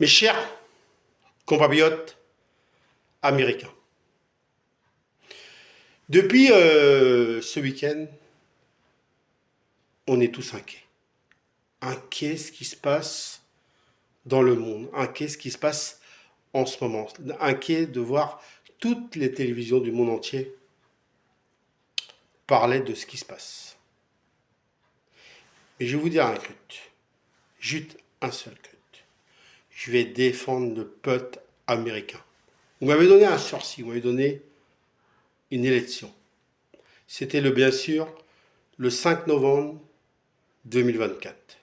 Mes chers compatriotes américains, depuis ce week-end, on est tous inquiets. Inquiets de ce qui se passe dans le monde, inquiets de ce qui se passe en ce moment, inquiets de voir toutes les télévisions du monde entier parler de ce qui se passe. Mais je vais vous dire un truc, juste un seul truc. Je vais défendre le peuple américain. Vous m'avez donné un sursis, vous m'avez donné une élection. C'était bien sûr le 5 novembre 2024.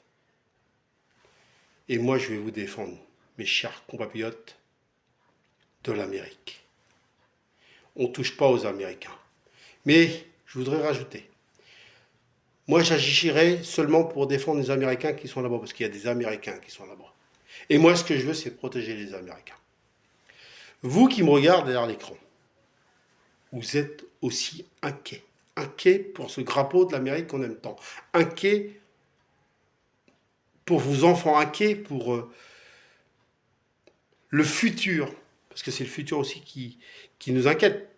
Et moi, je vais vous défendre, mes chers compatriotes de l'Amérique. On ne touche pas aux Américains. Mais je voudrais rajouter, moi j'agirai seulement pour défendre les Américains qui sont là-bas, parce qu'il y a des Américains qui sont là-bas. Et moi, ce que je veux, c'est protéger les Américains. Vous qui me regardez derrière l'écran, vous êtes aussi inquiets. Inquiets pour ce drapeau de l'Amérique qu'on aime tant. Inquiets pour vos enfants, inquiets pour le futur. Parce que c'est le futur aussi qui nous inquiète.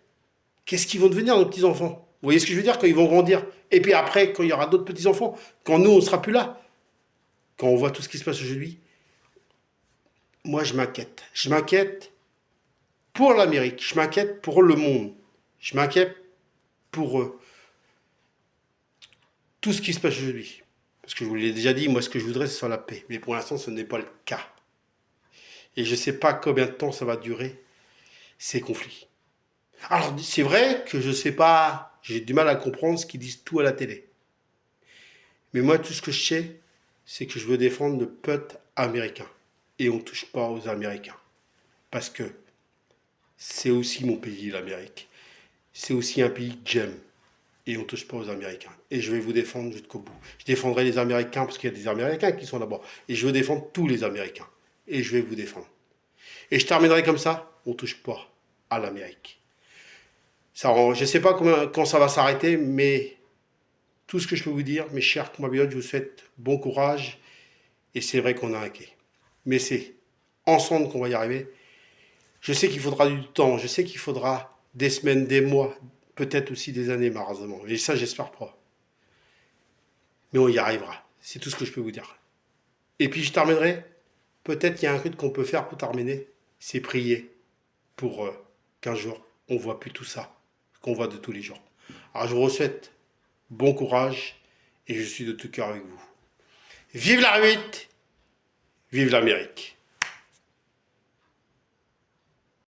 Qu'est-ce qu'ils vont devenir, nos petits-enfants? Vous voyez ce que je veux dire? Quand ils vont grandir. Et puis après, quand il y aura d'autres petits-enfants, quand nous, on ne sera plus là, quand on voit tout ce qui se passe aujourd'hui, moi, je m'inquiète. Je m'inquiète pour l'Amérique. Je m'inquiète pour le monde. Je m'inquiète pour tout ce qui se passe aujourd'hui. Parce que je vous l'ai déjà dit, moi, ce que je voudrais, c'est la paix. Mais pour l'instant, ce n'est pas le cas. Et je ne sais pas combien de temps ça va durer, ces conflits. Alors, c'est vrai que je ne sais pas, j'ai du mal à comprendre ce qu'ils disent tout à la télé. Mais moi, tout ce que je sais, c'est que je veux défendre le peuple américain. Et on ne touche pas aux Américains. Parce que c'est aussi mon pays, l'Amérique. C'est aussi un pays que j'aime. Et on ne touche pas aux Américains. Et je vais vous défendre jusqu'au bout. Je défendrai les Américains parce qu'il y a des Américains qui sont là-bas. Et je veux défendre tous les Américains. Et je vais vous défendre. Et je terminerai comme ça, on ne touche pas à l'Amérique. Je ne sais pas quand ça va s'arrêter, mais tout ce que je peux vous dire, mes chers compatriotes, je vous souhaite bon courage. Et c'est vrai qu'on est inquiet. Mais c'est ensemble qu'on va y arriver. Je sais qu'il faudra du temps, je sais qu'il faudra des semaines, des mois, peut-être aussi des années, malheureusement. Et ça, j'espère pas. Mais on y arrivera. C'est tout ce que je peux vous dire. Et puis je terminerai. Peut-être qu'il y a un truc qu'on peut faire pour terminer. C'est prier pour qu'un jour, on ne voit plus tout ça qu'on voit de tous les jours. Alors je vous souhaite bon courage et je suis de tout cœur avec vous. Vive la 8, vive l'Amérique.